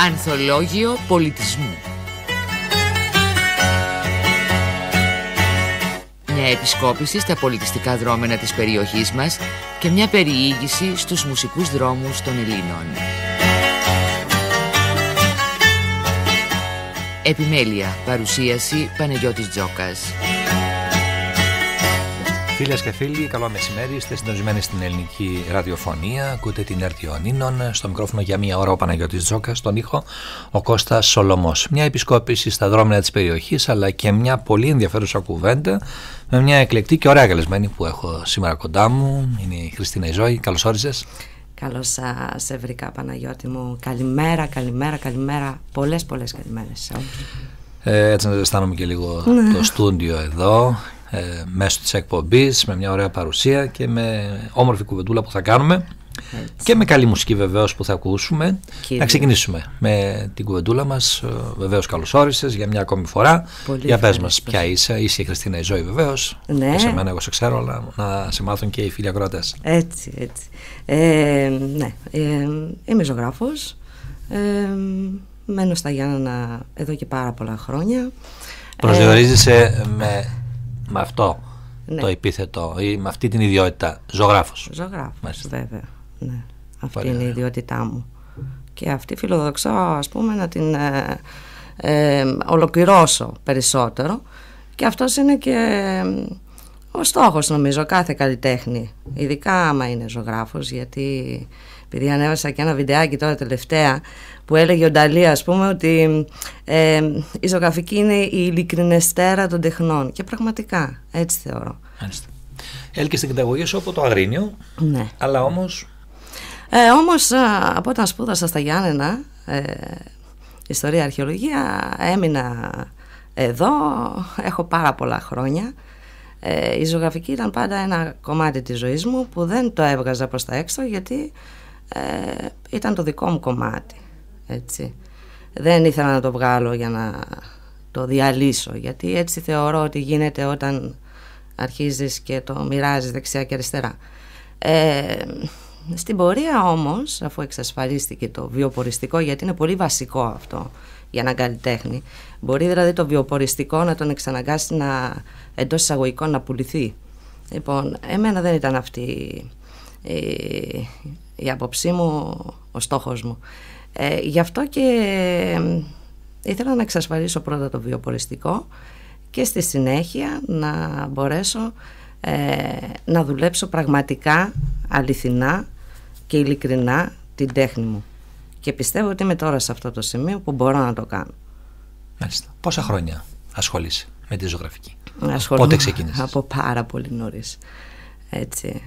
Ανθολόγιο πολιτισμού. Μια επισκόπηση στα πολιτιστικά δρόμενα της περιοχής μας και μια περιήγηση στους μουσικούς δρόμους των Ελλήνων. Επιμέλεια, παρουσίαση Παναγιώτης Τζόκας. Φίλες και φίλοι, καλό μεσημέρι. Είστε συντονισμένοι στην ελληνική ραδιοφωνία. Ακούτε την Έρτη Ιωνίνων. Στο μικρόφωνο για μία ώρα ο Παναγιώτης Τζόκας, στον ήχο ο Κώστας Σολωμός. Μια επισκόπηση στα δρόμενα της περιοχής, αλλά και μια πολύ ενδιαφέρουσα κουβέντα με μια εκλεκτή και ωραία καλεσμένη που έχω σήμερα κοντά μου. Είναι η Χριστίνα Ιζόη. Καλώς όρισες. Καλώς σε βρήκα, Παναγιώτη μου. Καλημέρα, καλημέρα, καλημέρα. Πολλές καλημέρες. Έτσι να αισθάνομαι και λίγο το στούντιο εδώ, μέσω της εκπομπής, με μια ωραία παρουσία και με όμορφη κουβεντούλα που θα κάνουμε. Έτσι. Και με καλή μουσική βεβαίως που θα ακούσουμε. Να ξεκινήσουμε με την κουβεντούλα μας. Βεβαίως καλώς όρισες για μια ακόμη φορά. Για πες μας ποια είσαι. Είσαι η Χριστίνα Ιζόη βεβαίως. Ναι. Σε μένα εγώ σε ξέρω, αλλά να σε μάθουν και οι φίλοι ακροατές. Έτσι. Ναι. Είμαι ζωγράφος. Μένω στα Γιάννενα εδώ και πάρα πολλά χρόνια. Προσδιορίζεσαι με αυτό, ναι, το επίθετο ή με αυτή την ιδιότητα, ζωγράφος. Ζωγράφος, βέβαια. Ναι. Αυτή είναι η ιδιότητά μου. Και αυτή φιλοδοξώ, ας πούμε, να την ολοκληρώσω περισσότερο. Και αυτός είναι και ο στόχος, νομίζω, κάθε καλλιτέχνη. Ειδικά άμα είναι ζωγράφος, γιατί επειδή ανέβασα και ένα βιντεάκι τώρα τελευταία που έλεγε ο Νταλή, ας πούμε, ότι η ζωγραφική είναι η ειλικρινεστέρα των τεχνών. Και πραγματικά έτσι θεωρώ. Μάλιστα. Έλκυε στην καταγωγή σου από το Αγρίνιο, ναι, αλλά όμως... Όμως από όταν σπούδασα στα Γιάννενα ιστορία, αρχαιολογία, έμεινα εδώ, έχω πάρα πολλά χρόνια. Η ζωγραφική ήταν πάντα ένα κομμάτι της ζωής μου που δεν το έβγαζα προς τα έξω, γιατί ήταν το δικό μου κομμάτι, έτσι. Δεν ήθελα να το βγάλω για να το διαλύσω, γιατί έτσι θεωρώ ότι γίνεται όταν αρχίζεις και το μοιράζεις δεξιά και αριστερά. Στην πορεία όμως, αφού εξασφαλίστηκε το βιοποριστικό, γιατί είναι πολύ βασικό αυτό για έναν καλλιτέχνη, μπορεί δηλαδή το βιοποριστικό να τον εξαναγκάσει εντός εισαγωγικών να πουληθεί. Λοιπόν, εμένα δεν ήταν αυτή η άποψή μου, ο στόχος μου. Γι' αυτό και ήθελα να εξασφαλίσω πρώτα το βιοποριστικό και στη συνέχεια να μπορέσω να δουλέψω πραγματικά, αληθινά και ειλικρινά την τέχνη μου. Και πιστεύω ότι είμαι τώρα σε αυτό το σημείο που μπορώ να το κάνω. Μάλιστα. Πόσα χρόνια ασχολείσαι με τη ζωγραφική? Πότε ξεκίνησες? Από πάρα πολύ νωρίς. Έτσι.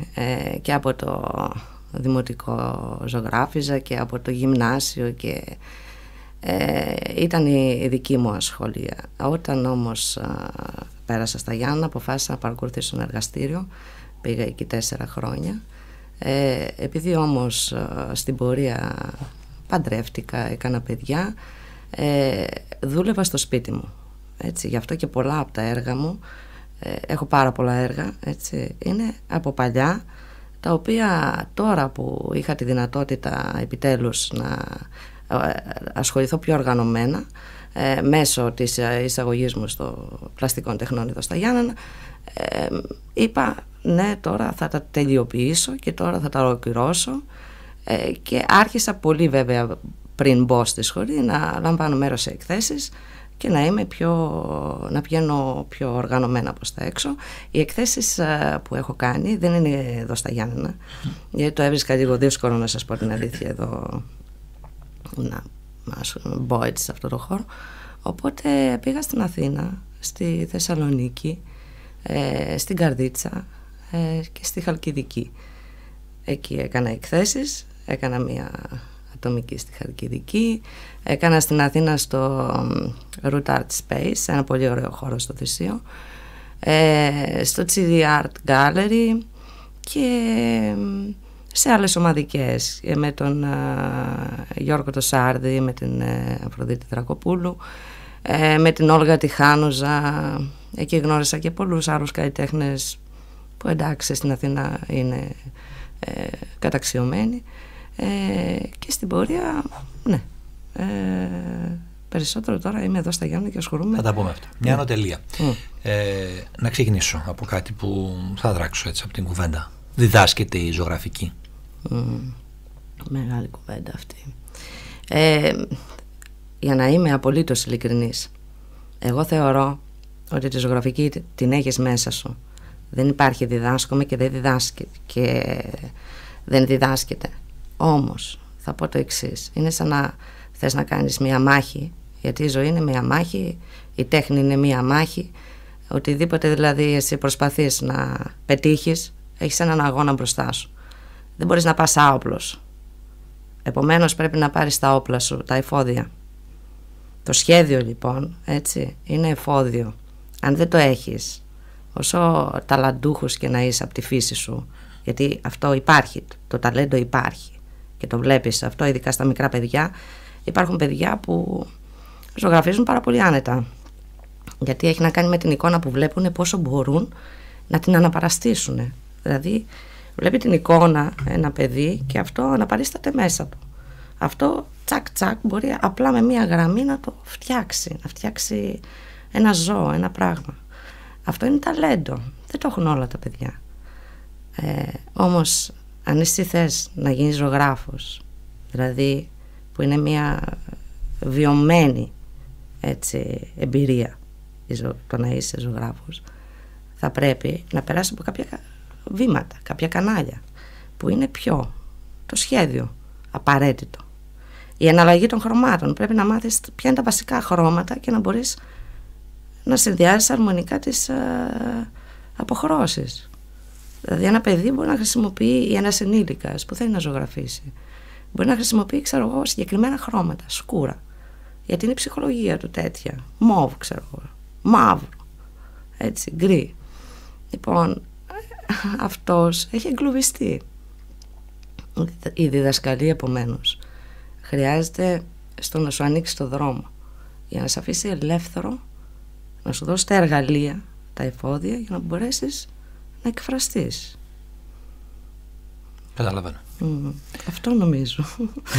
Και από το δημοτικό ζωγράφιζα και από το γυμνάσιο και ήταν η δική μου ασχολία. Όταν όμως πέρασα στα Γιάννενα, αποφάσισα να παρακολουθήσω ένα εργαστήριο. Πήγα εκεί 4 χρόνια. Επειδή όμως στην πορεία παντρεύτηκα, έκανα παιδιά, δούλευα στο σπίτι μου, έτσι. Γι' αυτό και πολλά από τα έργα μου, έχω πάρα πολλά έργα, έτσι, είναι από παλιά, τα οποία τώρα που είχα τη δυνατότητα επιτέλους να ασχοληθώ πιο οργανωμένα μέσω της εισαγωγής μου στο πλαστικών τεχνών εδώ στα Γιάννενα, είπα ναι, τώρα θα τα τελειοποιήσω και τώρα θα τα ολοκληρώσω, και άρχισα πολύ βέβαια πριν μπω στη σχολή να λαμβάνω μέρος σε εκθέσεις και να πηγαίνω πιο οργανωμένα προς τα έξω. Οι εκθέσεις που έχω κάνει δεν είναι εδώ στα Γιάννενα, γιατί το έβρισκα λίγο δύσκολο, να σας πω την αλήθεια, εδώ να μπω έτσι σε αυτό το χώρο. Οπότε πήγα στην Αθήνα, στη Θεσσαλονίκη, στην Καρδίτσα και στη Χαλκιδική. Εκεί έκανα εκθέσεις, έκανα μια ατομική στη Χαλκιδική, έκανα στην Αθήνα στο Root Art Space, ένα πολύ ωραίο χώρο στο Θησίο, στο CD Art Gallery και σε άλλες ομαδικές, με τον Γιώργο το Σάρδη, με την Αφροδίτη Δρακοπούλου, με την Όλγα τη Χάνουζα. Εκεί γνώρισα και πολλούς άλλους καλλιτέχνες που εντάξει στην Αθήνα είναι καταξιωμένοι, και στην πορεία, ναι, Περισσότερο τώρα είμαι εδώ στα Γιάννη και ασχολούμαι. Θα τα πούμε αυτά. Μια ανωτελεία. Να ξεκινήσω από κάτι που θα δράξω έτσι από την κουβέντα. Διδάσκεται η ζωγραφική? Μεγάλη κουβέντα αυτή. Για να είμαι απολύτως ειλικρινής, εγώ θεωρώ ότι τη ζωγραφική την έχεις μέσα σου. Δεν υπάρχει διδάσκομαι και δεν διδάσκεται. Όμως θα πω το εξής: είναι σαν να θες να κάνεις μία μάχη, γιατί η ζωή είναι μία μάχη, η τέχνη είναι μία μάχη. Οτιδήποτε δηλαδή εσύ προσπαθείς να πετύχεις, έχεις έναν αγώνα μπροστά σου. Δεν μπορείς να πας άοπλος. Επομένως πρέπει να πάρεις τα όπλα σου, τα εφόδια. Το σχέδιο λοιπόν, έτσι, είναι εφόδιο. Αν δεν το έχεις, όσο ταλαντούχος και να είσαι από τη φύση σου, γιατί αυτό υπάρχει, το ταλέντο υπάρχει και το βλέπεις αυτό, ειδικά στα μικρά παιδιά. Υπάρχουν παιδιά που ζωγραφίζουν πάρα πολύ άνετα, γιατί έχει να κάνει με την εικόνα που βλέπουν, πόσο μπορούν να την αναπαραστήσουν. Δηλαδή βλέπει την εικόνα ένα παιδί και αυτό αναπαρίσταται μέσα του. Αυτό τσακ τσακ μπορεί απλά με μία γραμμή να το φτιάξει, να φτιάξει ένα ζώο, ένα πράγμα. Αυτό είναι ταλέντο, δεν το έχουν όλα τα παιδιά. Όμως αν εσύ θες να γίνεις ζωγράφος, δηλαδή που είναι μία βιωμένη έτσι, εμπειρία το να είσαι ζωγράφος, θα πρέπει να περάσει από κάποια βήματα, κάποια κανάλια που είναι το σχέδιο απαραίτητο. Η εναλλαγή των χρωμάτων, πρέπει να μάθεις ποια είναι τα βασικά χρώματα και να μπορείς να συνδυάζεις αρμονικά τις αποχρώσεις. Δηλαδή ένα παιδί μπορεί να χρησιμοποιεί, ή ένας ενήλικας που θέλει να ζωγραφίσει, μπορεί να χρησιμοποιεί, ξέρω εγώ, συγκεκριμένα χρώματα, σκούρα, γιατί είναι η ψυχολογία του τέτοια, μόβ, ξέρω εγώ, μαύρο, έτσι, γκρι. Λοιπόν, αυτός έχει εγκλωβιστεί. Η διδασκαλία επομένως χρειάζεται στο να σου ανοίξει το δρόμο, για να σε αφήσει ελεύθερο, να σου δώσει τα εργαλεία, τα εφόδια, για να μπορέσεις να εκφραστείς. Καταλαβαίνω. Αυτό νομίζω.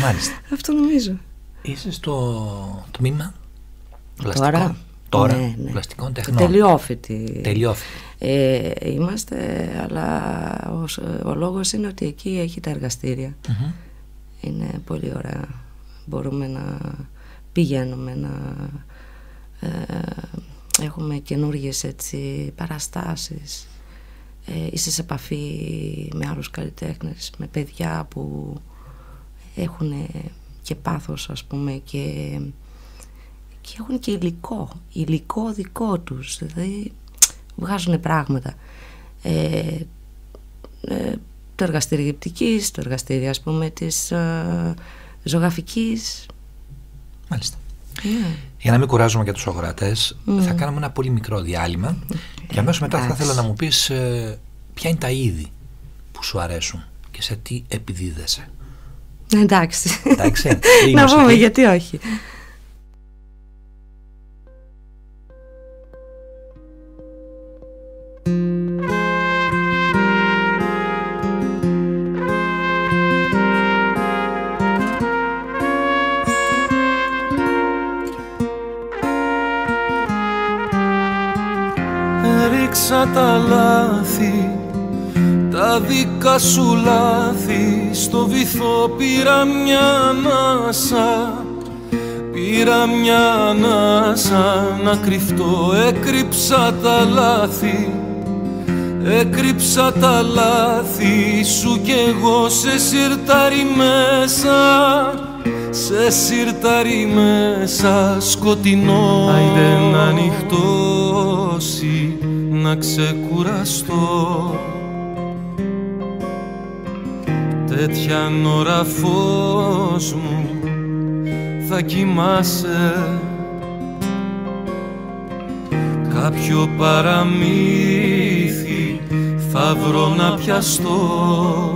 Μάλιστα. Αυτό νομίζω. Είσαι στο τμήμα πλαστικών. Τώρα, ναι. Πλαστικών τεχνών. Τελειόφοιτοι. Είμαστε, αλλά ο λόγος είναι ότι εκεί έχει τα εργαστήρια. Είναι πολύ ωραία. Μπορούμε να πηγαίνουμε, να έχουμε καινούργιες έτσι παραστάσεις. Είσαι σε επαφή με άλλους καλλιτέχνες, με παιδιά που έχουν και πάθος, ας πούμε, και έχουν και υλικό δικό τους, δηλαδή βγάζουν πράγματα. Το εργαστήριο γυπτικής, το εργαστήριο, ας πούμε, της ζωγραφικής. Μάλιστα. Για να μην κουράζουμε και τους αγορατές, θα κάνουμε ένα πολύ μικρό διάλειμμα και αμέσως μετά θα ήθελα να μου πεις ποια είναι τα είδη που σου αρέσουν και σε τι επιδίδεσαι. Εντάξει. Εντάξει. Να πούμε, γιατί όχι. Ρίξα τα λάθη, τα δικά σου λάθη, στο βυθό πήρα μια ανάσα, πήρα μια ανάσα να κρυφτώ. Έκρυψα τα λάθη, έκρυψα τα λάθη σου κι εγώ σε σιρτάρι μέσα, σε σιρτάρι μέσα σκοτεινό. Άιντε να ανοιχτώσει, να ξεκουραστώ. Τέτοια ώρα φως μου θα κοιμάσαι, κάποιο παραμύθι θα βρω να πιαστώ.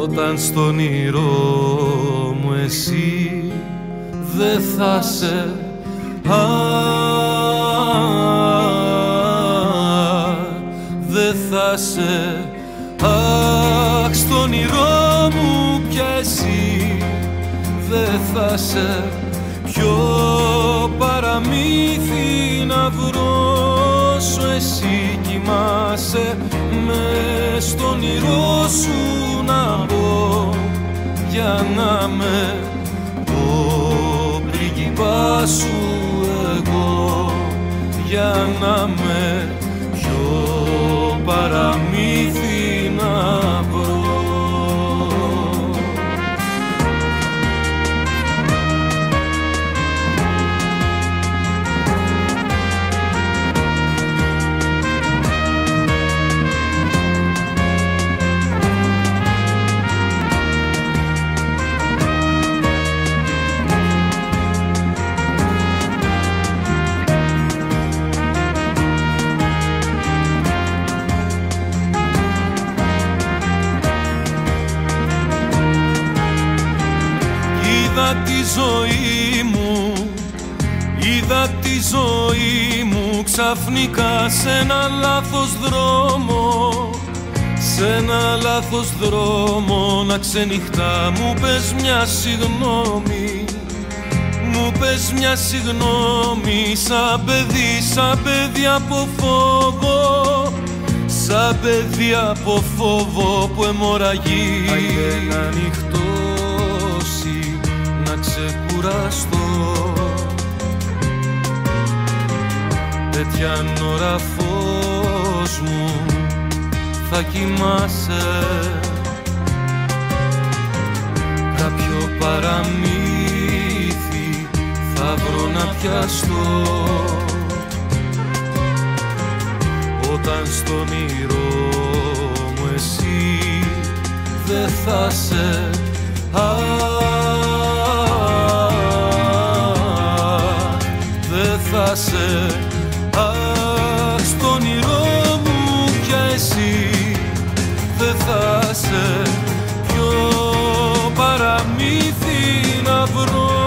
Όταν στον όνειρό μου εσύ δε θα σε δε θα σε στον όνειρό μου πια εσύ δεν θα σε ποιο παραμύθι να βρω. Όσο εσύ κοιμάσαι μες στον όνειρό σου να μπω, για να με ο πρίγκιπας σου εγώ, για να με ποιο παραμύθι να βρω. Είδα τη ζωή μου ξαφνικά σε ένα λάθος δρόμο, σε ένα λάθος δρόμο να ξενυχτά. Μου πες μια συγγνώμη, μου πες μια συγγνώμη, σαν παιδί από φόβο, σαν παιδί από φόβο που αιμορραγεί. Άιντε να νυχτώσει, να ξεκουραστώ, τέτοια ώρα φως μου θα κοιμάσαι. Κάποιο παραμύθι θα βρω να πιαστώ, όταν στον όνειρό μου εσύ δεν θα σε δεν θα σε στον όνειρό μου πια εσύ δεν θα σε ποιο παραμύθι να βρω.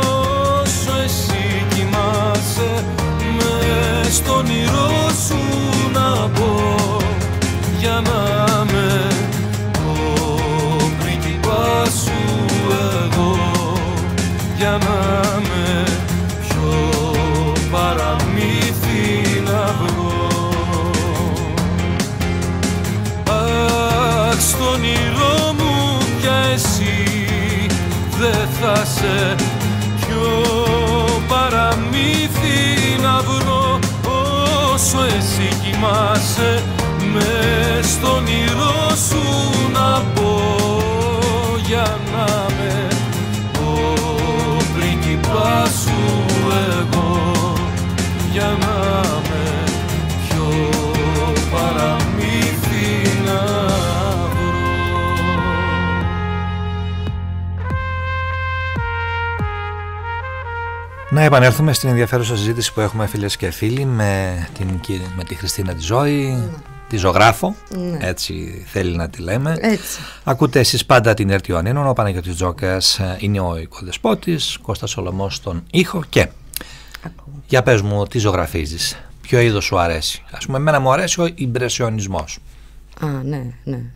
Όσο εσύ κοιμάσαι μες στον όνειρό σου να μπω, για να με ο πρίγκιπας σου εγώ, για να με ποιο παραμύθι να βρω. Αχ, στον όνειρό μου πια εσύ δεν θα σε ποιο παραμύθι να βρω. Όσο εσύ κοιμάσαι μες στον όνειρό σου να μπω, για να με ο πρίγκιπας σου εγώ, για να με ποιο παραμύθι να βρω. Να επανέλθουμε στην ενδιαφέρουσα συζήτηση που έχουμε, φίλες και φίλοι, με τη Χριστίνα τη Ζώη, τη ζωγράφο, έτσι θέλει να τη λέμε. Έτσι. Ακούτε εσείς πάντα την Ερτ Ιωαννίνων, ο Παναγιώτης Τζόκας είναι ο οικοδεσπότης, Κώστας Σολωμός στον ήχο. Και για πες μου, τι ζωγραφίζεις, ποιο είδος σου αρέσει? Ας πούμε, εμένα μου αρέσει ο ιμπρεσιονισμός. Ναι,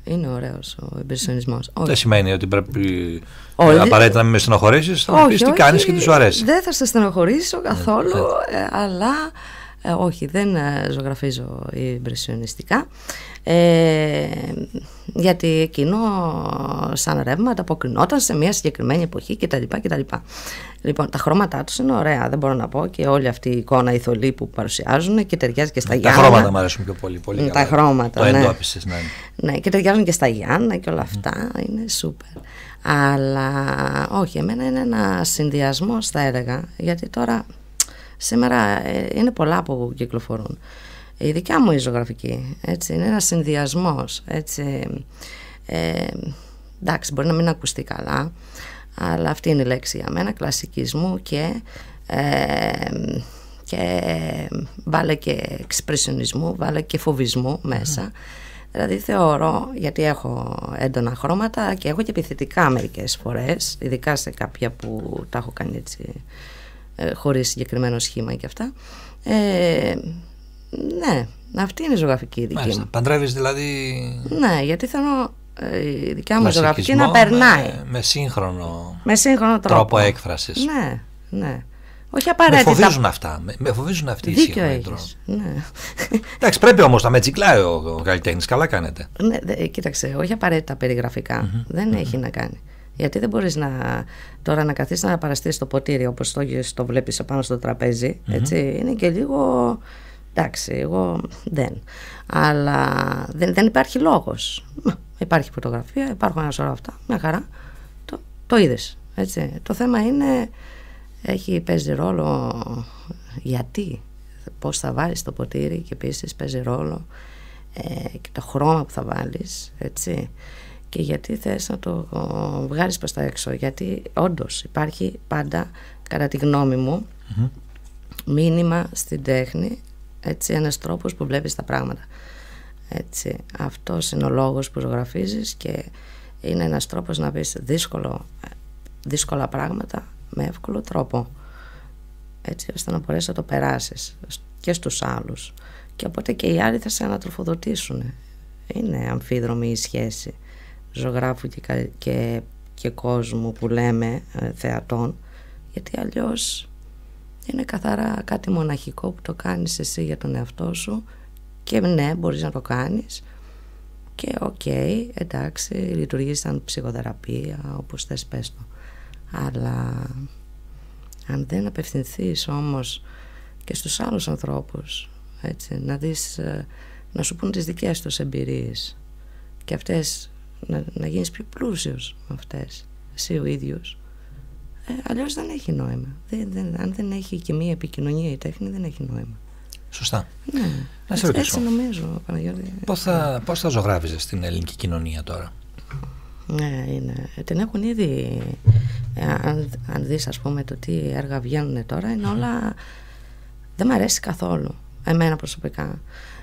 είναι ωραίος ο ιμπρεσιονισμός. Δεν σημαίνει ότι πρέπει απαραίτητα να μην με στενοχωρήσεις. Θα μου πεις τι κάνεις και τι σου αρέσει. Δεν θα σε στενοχωρήσω καθόλου, αλλά όχι, δεν ζωγραφίζω ιμπρεσιονιστικά, γιατί εκείνο σαν ρεύμα ανταποκρινόταν σε μια συγκεκριμένη εποχή κτλ. Λοιπόν, τα χρώματά τους είναι ωραία, δεν μπορώ να πω, και όλη αυτή η εικόνα, η θολή που παρουσιάζουν και ταιριάζει και στα Γιάννα. Τα χρώματα μου αρέσουν πιο πολύ. Τα χρώματα, το εντόπισες, ναι, και ταιριάζουν και στα Γιάννα και όλα αυτά, είναι σούπερ. Αλλά όχι, εμένα είναι ένα συνδυασμός, θα έλεγα, γιατί τώρα σήμερα είναι πολλά που κυκλοφορούν. Η δικιά μου η ζωγραφική, έτσι, είναι ένας συνδυασμός, έτσι, εντάξει, μπορεί να μην ακουστεί καλά, αλλά αυτή είναι η λέξη για μένα, κλασικισμού και βάλε και εξπρεσιονισμού, βάλε και φοβισμού μέσα. Δηλαδή θεωρώ, γιατί έχω έντονα χρώματα και έχω και επιθετικά μερικές φορές, ειδικά σε κάποια που τα έχω κάνει έτσι, χωρίς συγκεκριμένο σχήμα και αυτά. Ναι, αυτή είναι η ζωγραφική δική μου. Παντρεύεις δηλαδή? Ναι, γιατί θέλω η δικιά μου ζωγραφική να περνάει. Με σύγχρονο τρόπο έκφρασης. Ναι, ναι. Όχι απαραίτητα. Με φοβίζουν αυτά. Με φοβίζουν αυτοί οι σύγχρονοι τρόποι. Ναι. Εντάξει, πρέπει όμως να με τσικλάει ο καλλιτέχνης. Καλά κάνετε. Ναι, κοίταξε, όχι απαραίτητα περιγραφικά. Δεν έχει να κάνει. Γιατί δεν μπορείς τώρα να καθίσεις να παραστήσεις το ποτήρι όπως το βλέπεις πάνω στο τραπέζι. Έτσι. Είναι και λίγο. Εντάξει, εγώ δεν. Αλλά δεν υπάρχει λόγος. Υπάρχει φωτογραφία, υπάρχουν ένα σωρό αυτά. Μια χαρά. Το είδες. Έτσι. Το θέμα είναι. Παίζει ρόλο γιατί, πώς θα βάλεις το ποτήρι, και επίσης παίζει ρόλο και το χρώμα που θα βάλεις, έτσι, και γιατί θες να το βγάλεις προς τα έξω, γιατί όντως υπάρχει πάντα, κατά τη γνώμη μου, μήνυμα στην τέχνη, έτσι, ένας τρόπος που βλέπεις τα πράγματα, έτσι. Αυτός είναι ο λόγος που ζωγραφίζεις και είναι ένας τρόπος να πεις δύσκολα πράγματα με εύκολο τρόπο, έτσι ώστε να μπορέσεις να το περάσεις και στους άλλους, και οπότε και οι άλλοι θα σε ανατροφοδοτήσουν. Είναι αμφίδρομη η σχέση ζωγράφου και κόσμου, που λέμε, θεατών, γιατί αλλιώς είναι καθαρά κάτι μοναχικό που το κάνεις εσύ για τον εαυτό σου, και ναι, μπορείς να το κάνεις και εντάξει, λειτουργεί σαν ψυχοθεραπεία, όπως θες πες το. Αλλά αν δεν απευθυνθείς όμως και στους άλλους ανθρώπους, έτσι, να δεις, να σου πούν τις δικές τους εμπειρίες και αυτές να γίνεις πιο πλούσιος με αυτές, εσύ ο ίδιος, αλλιώς δεν έχει νόημα. Αν δεν έχει και μία επικοινωνία η τέχνη, δεν έχει νόημα. Σωστά. Ναι. Να σε ρωτήσω, έτσι νομίζω, Παναγιώτη. πώς θα ζωγράφιζες στην ελληνική κοινωνία τώρα? Ναι, την έχουν ήδη, αν δεις, ας πούμε, το τι έργα βγαίνουν τώρα, είναι όλα, δεν μ' αρέσει καθόλου εμένα προσωπικά.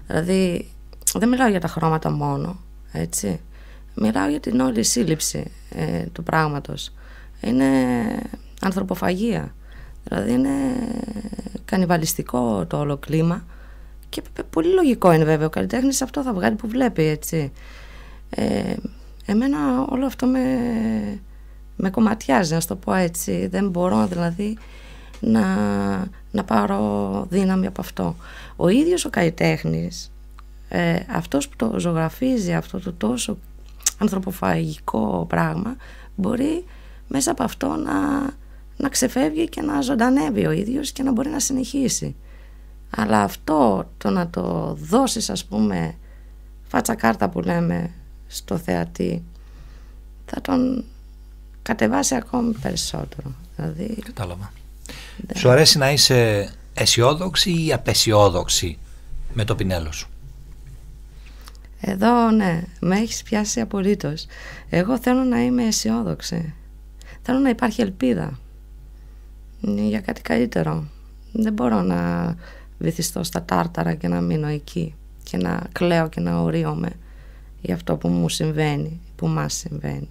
Δηλαδή δεν μιλάω για τα χρώματα μόνο, έτσι, μιλάω για την όλη σύλληψη του πράγματος. Είναι ανθρωποφαγία, δηλαδή είναι κανιβαλιστικό το όλο κλίμα, και πολύ λογικό είναι, βέβαια, ο καλλιτέχνης αυτό θα βγάλει που βλέπει, έτσι. Εμένα όλο αυτό με κομματιάζει, να σου το πω έτσι. Δεν μπορώ δηλαδή να πάρω δύναμη από αυτό. Ο ίδιος ο καλλιτέχνης, αυτός που το ζωγραφίζει αυτό το τόσο ανθρωποφαγικό πράγμα, μπορεί μέσα από αυτό να ξεφεύγει και να ζωντανεύει ο ίδιος και να μπορεί να συνεχίσει. Αλλά αυτό το να το δώσεις, ας πούμε, φάτσα κάρτα που λέμε, στο θεατή, θα τον κατεβάσει ακόμη περισσότερο. Δηλαδή, κατάλαβα. Σου αρέσει να είσαι αισιόδοξη ή απαισιόδοξη με το πινέλο σου? Εδώ ναι, με έχεις πιάσει απολύτως. Εγώ θέλω να είμαι αισιόδοξη. Θέλω να υπάρχει ελπίδα για κάτι καλύτερο. Δεν μπορώ να βυθιστώ στα τάρταρα και να μείνω εκεί και να κλαίω και να ορίομαι για αυτό που μου συμβαίνει, που μας συμβαίνει.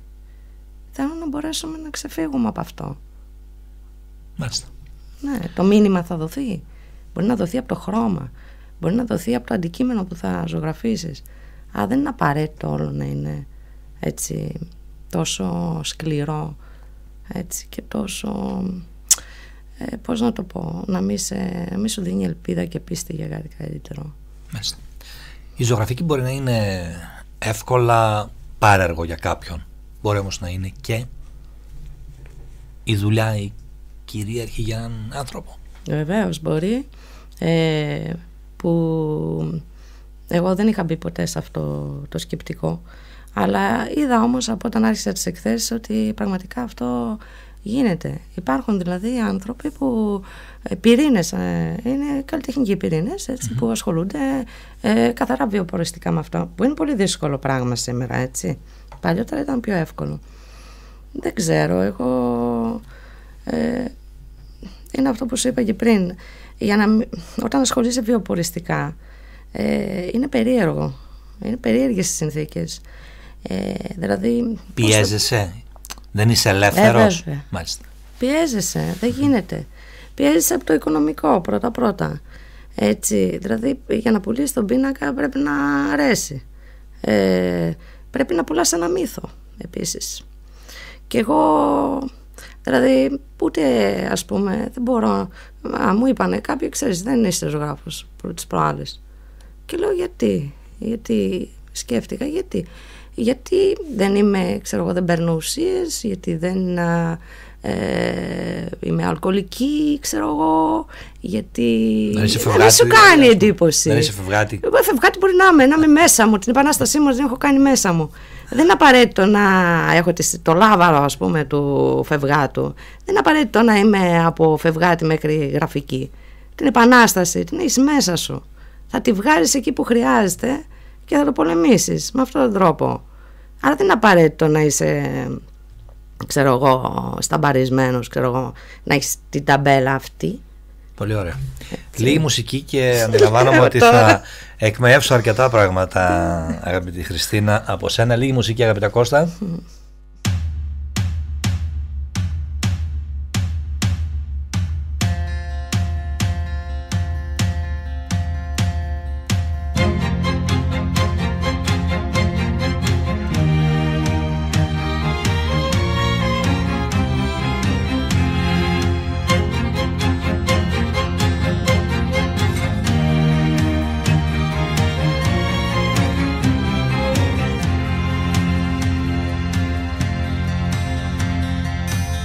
Θέλω να μπορέσουμε να ξεφύγουμε από αυτό. Μάλιστα. Ναι, το μήνυμα θα δοθεί. Μπορεί να δοθεί από το χρώμα, μπορεί να δοθεί από το αντικείμενο που θα ζωγραφίσεις. Αλλά δεν είναι απαραίτητο όλο να είναι έτσι τόσο σκληρό, έτσι, και τόσο, πώς να το πω, να μην σου δίνει ελπίδα και πίστη για κάτι καλύτερο. Μάλιστα. Η ζωγραφική μπορεί να είναι εύκολα πάρεργο για κάποιον. Μπορεί όμως να είναι και η δουλειά η κυρίαρχη για έναν άνθρωπο. Βεβαίως μπορεί, που εγώ δεν είχα μπει ποτέ σε αυτό το σκεπτικό, αλλά είδα όμως από όταν άρχισα τις εκθέσεις ότι πραγματικά αυτό γίνεται. Υπάρχουν δηλαδή άνθρωποι που πυρήνες, είναι καλλιτεχνικοί πυρήνες, έτσι, που ασχολούνται καθαρά βιοποριστικά με αυτό, που είναι πολύ δύσκολο πράγμα σήμερα, έτσι. Παλιότερα ήταν πιο εύκολο. Δεν ξέρω, εγώ είναι αυτό που σου είπα και πριν, όταν ασχολείσαι βιοποριστικά, είναι περίεργο, είναι περίεργες οι συνθήκες, δηλαδή πιέζεσαι, δεν είσαι ελεύθερος? Μάλιστα. Πιέζεσαι, δεν γίνεται. Πιέζεσαι από το οικονομικό πρώτα, έτσι, δηλαδή για να πουλήσεις τον πίνακα πρέπει να αρέσει, πρέπει να πουλάς ένα μύθο επίσης. Και εγώ, δηλαδή, ούτε ας πούμε, δεν μπορώ. Μου είπανε κάποιοι, ξέρεις, δεν είσαι ζωγράφος τις προάλλες. Και λέω γιατί σκέφτηκα, γιατί δεν είμαι, ξέρω εγώ, δεν παίρνω ουσίες, γιατί δεν είμαι αλκοολική, ξέρω εγώ, γιατί δεν σου κάνει εντύπωση. Δεν είσαι φευγάτη. Εγώ φευγάτη μπορεί να είμαι μέσα μου, την επανάστασή μου δεν έχω κάνει μέσα μου. Δεν είναι απαραίτητο να έχω το λάβαρο, ας πούμε, του φευγάτου. Δεν είναι απαραίτητο να είμαι από φευγάτη μέχρι γραφική. Την επανάσταση την έχεις μέσα σου. Θα τη βγάλεις εκεί που χρειάζεται και θα το πολεμήσεις με αυτόν τον τρόπο. Άρα δεν είναι απαραίτητο να είσαι, ξέρω εγώ, σταμπαρισμένος, ξέρω εγώ, να έχεις την ταμπέλα αυτή. Πολύ ωραία. Λίγη μουσική και αντιλαμβάνομαι ότι θα εκμεεύσω αρκετά πράγματα, αγαπητή Χριστίνα, από σένα. Λίγη μουσική, αγαπητά Κώστα.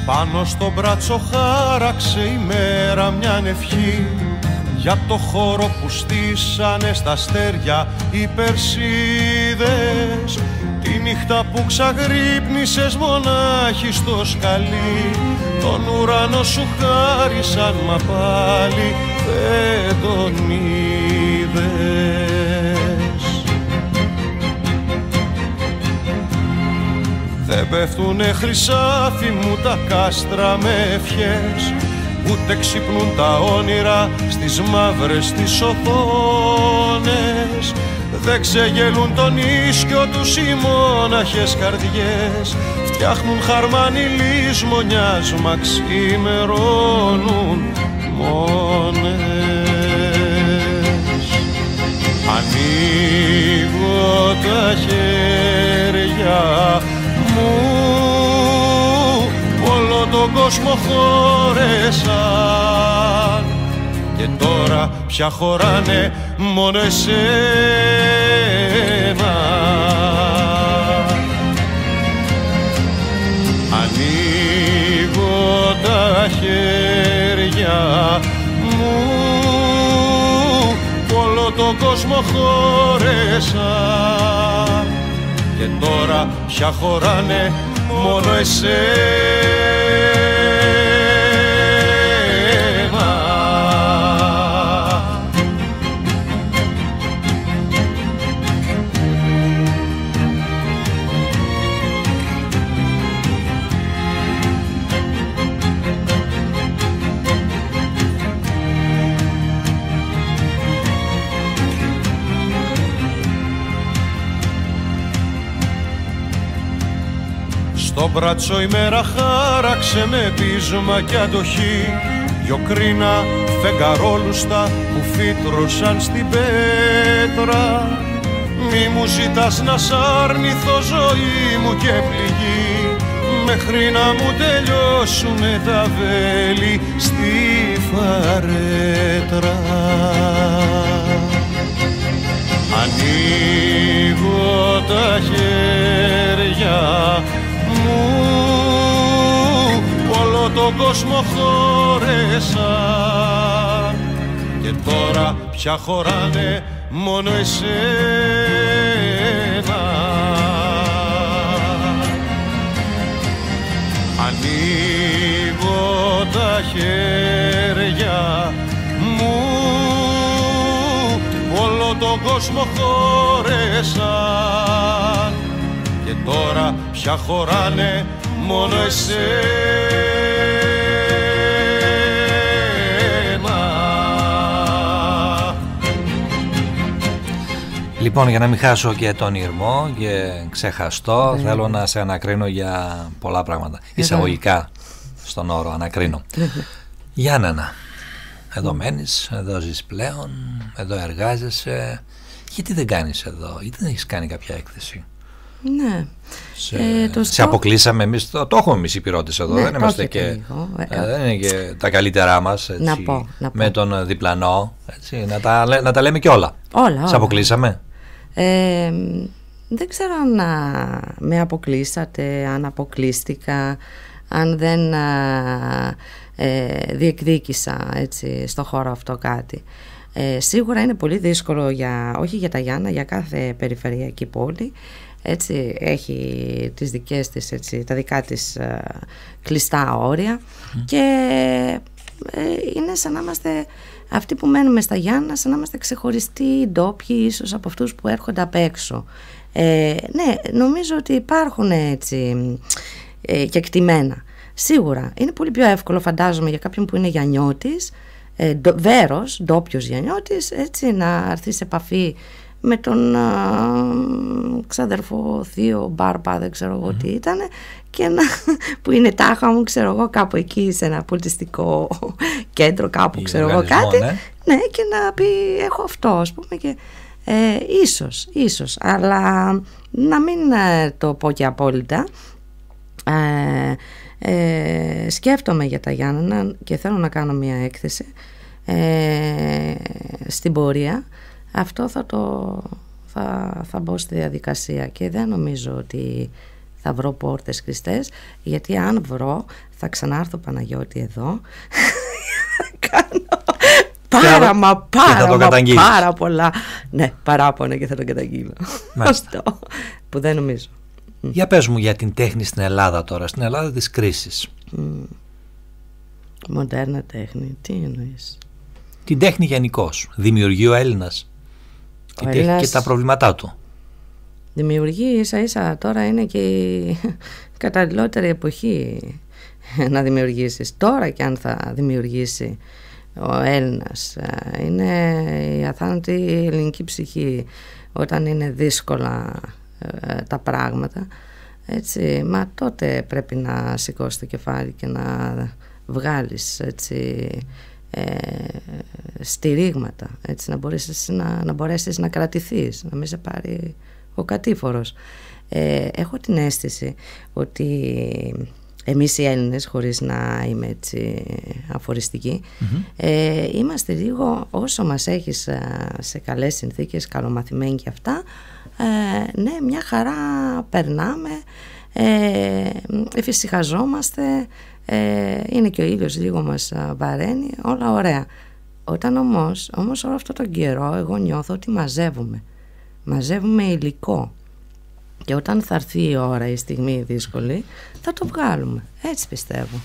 Πάνω στο μπράτσο χάραξε η μέρα μια ευχή για το χώρο που στήσανε στα αστέρια οι Περσίδες. Τη νύχτα που ξαγρύπνησες μονάχη στο σκαλί, τον ουρανό σου χάρισαν μα πάλι δεν τον είδες. Δεν πέφτουνε χρυσάφι μου τα κάστρα με ευχές, ούτε ξυπνούν τα όνειρα στις μαύρες τις οθόνες. Δεν ξεγελούν τον ίσκιο τους οι μόναχες καρδιές, φτιάχνουν χαρμάνι λησμονιάς μα ξημερώνουν μόνες. Ανοίγω τα χέρια μου, όλο τον κόσμο χώρεσαν και τώρα πια χωράνε μόνο εσένα. Ανοίγω τα χέρια μου, όλο τον κόσμο χώρεσαν και τώρα πια χωράνε μόνο εσένα. Στο μπράτσο η μέρα χάραξε με πείσμα κι αντοχή, δυο κρίνα φεγγαρόλουστα που φύτρωσαν στην πέτρα. Μη μου ζητάς να σ' αρνηθώ ζωή μου και πληγή, μέχρι να μου τελειώσουνε τα βέλη στη φαρέτρα. Ανοίγω τα χέρια μου, όλο τον κόσμο χώρεσαν και τώρα πια χωράνε μόνο εσένα. Ανοίγω τα χέρια μου, όλο τον κόσμο χώρεσαν και τώρα πια χωράνε μόνο εσένα. Λοιπόν, για να μην χάσω και τον ήρμο και ξεχαστώ, θέλω να σε ανακρίνω για πολλά πράγματα. Εισαγωγικά στον όρο ανακρίνω. Γιάννενα, εδώ μένεις, εδώ ζεις πλέον, εδώ εργάζεσαι. Γιατί δεν κάνεις εδώ, γιατί δεν έχεις κάνει κάποια έκθεση? Ναι. Σε αποκλείσαμε εμείς, το έχουμε εμείς οι πυρώτες εδώ, δεν είμαστε και, δεν είναι και τα καλύτερά μας, έτσι, να πω. με τον διπλανό, έτσι, να τα λέμε και όλα. Σε αποκλείσαμε. Δεν ξέρω αν με αποκλείσατε, αν αποκλείστηκα, αν δεν διεκδίκησα, έτσι, στο χώρο αυτό κάτι. Σίγουρα είναι πολύ δύσκολο όχι για τα Γιάννα, για κάθε περιφερειακή πόλη. Έτσι, έχει τις δικές της, έτσι, τα δικά της κλειστά όρια και είναι σαν να είμαστε αυτοί που μένουμε στα Γιάννα, σαν να είμαστε ξεχωριστοί ντόπιοι ίσως από αυτούς που έρχονται απ' έξω. Ναι, νομίζω ότι υπάρχουν έτσι κεκτημένα. Σίγουρα είναι πολύ πιο εύκολο, φαντάζομαι, για κάποιον που είναι Γιαννιώτης, βέρος, ντόπιος Γιαννιώτης, έτσι, να έρθει σε επαφή με τον ξαδερφό θείο Μπάρπα, δεν ξέρω εγώ τι ήταν, και που είναι τάχα μου, ξέρω εγώ, κάπου εκεί σε ένα πολιτιστικό κέντρο, κάπου ξέρω εγώ κάτι, ναι, και να πει έχω αυτό, ας πούμε, και ίσως, αλλά να μην το πω και απόλυτα. Σκέφτομαι για τα Γιάννενα και θέλω να κάνω μια έκθεση στην πορεία. Αυτό θα μπω στη διαδικασία και δεν νομίζω ότι θα βρω πόρτες κλειστές, γιατί αν βρω θα ξανάρθω, Παναγιώτη, εδώ κάνω πάρα πολλά παράπονα και θα τον καταγγείλω. Αυτό που δεν νομίζω. Για πες μου για την τέχνη στην Ελλάδα τώρα, στην Ελλάδα της κρίσης. Μοντέρνα τέχνη, τι εννοείς? Την τέχνη γενικώς. Δημιουργεί ο Έλληνας και τα προβλήματά του. Δημιουργεί, ίσα ίσα τώρα είναι και η καταλληλότερη εποχή να δημιουργήσεις. Τώρα και αν θα δημιουργήσει ο Έλληνας, είναι η αθάνατη ελληνική ψυχή όταν είναι δύσκολα τα πράγματα, έτσι, μα τότε πρέπει να σηκώσεις το κεφάλι και να βγάλεις, έτσι, στηρίγματα, έτσι, να μπορέσεις να κρατηθείς, να μην σε πάρει ο κατήφορος. Έχω την αίσθηση ότι εμείς οι Έλληνες, χωρίς να είμαι έτσι αφοριστική, είμαστε λίγο, όσο μας έχεις σε καλές συνθήκες, καλομαθημένοι και αυτά, ναι, μια χαρά περνάμε, εφησυχαζόμαστε, είναι και ο ήλιος λίγο μας βαραίνει, όλα ωραία. Όταν όμως όλο αυτό τον καιρό εγώ νιώθω ότι μαζεύουμε υλικό, και όταν θα έρθει η ώρα, η στιγμή δύσκολη, θα το βγάλουμε, έτσι πιστεύω.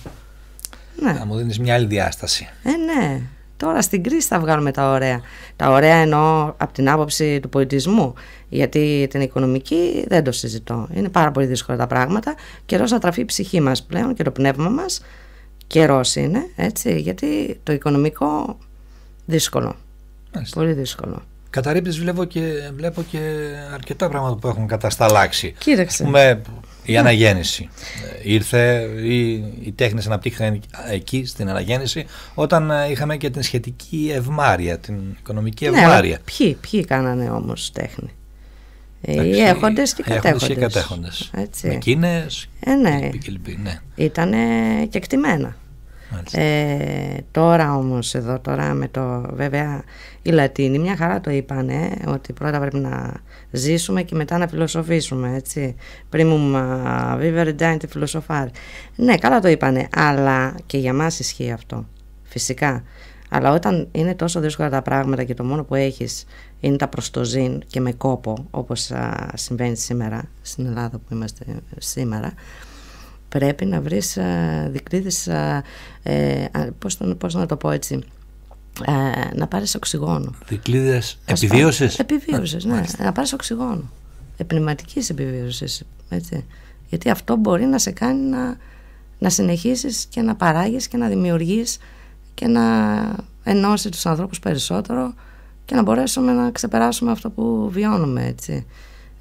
Ναι. Να μου δίνεις μια άλλη διάσταση. Ναι. Τώρα στην κρίση θα βγάλουμε τα ωραία. Τα ωραία εννοώ από την άποψη του πολιτισμού, γιατί την οικονομική δεν το συζητώ. Είναι πάρα πολύ δύσκολα τα πράγματα. Καιρός να τραφεί η ψυχή μας πλέον και το πνεύμα μας. Καιρός είναι, έτσι, γιατί το οικονομικό δύσκολο. Μάλιστα. Πολύ δύσκολο. Καταρρίπτεις βλέπω και αρκετά πράγματα που έχουν κατασταλάξει. Κοίταξε. Η αναγέννηση. Ήρθε, οι τέχνες αναπτύχθηκαν εκεί στην αναγέννηση, όταν είχαμε και την σχετική ευμάρεια, την οικονομική ευμάρεια. Ναι, ποιοι κάνανε όμως τέχνη? Οι έχοντες και οι κατέχοντες. Με Κίνες και ναι. Ήτανε κεκτημένα. Τώρα όμως εδώ, τώρα με το, βέβαια οι Λατίνοι μια χαρά το είπανε, ότι πρώτα πρέπει να ζήσουμε και μετά να φιλοσοφήσουμε, έτσι, primum vivere dante φιλοσοφάρι. Ναι, καλά το είπανε, αλλά και για μας ισχύει αυτό, φυσικά. Αλλά όταν είναι τόσο δύσκολα τα πράγματα και το μόνο που έχεις είναι τα προστοζήν και με κόπο, όπως συμβαίνει σήμερα στην Ελλάδα που είμαστε σήμερα, πρέπει να βρεις δικλείδες, πώς να το πω έτσι, να πάρεις οξυγόνο. Δικλείδες επιβίωσης? Επιβίωσης, ναι. Να πάρεις οξυγόνο. Πνευματικής επιβίωσης, έτσι. Γιατί αυτό μπορεί να σε κάνει να συνεχίσεις και να παράγεις και να δημιουργείς και να ενώσει τους ανθρώπους περισσότερο και να μπορέσουμε να ξεπεράσουμε αυτό που βιώνουμε, έτσι.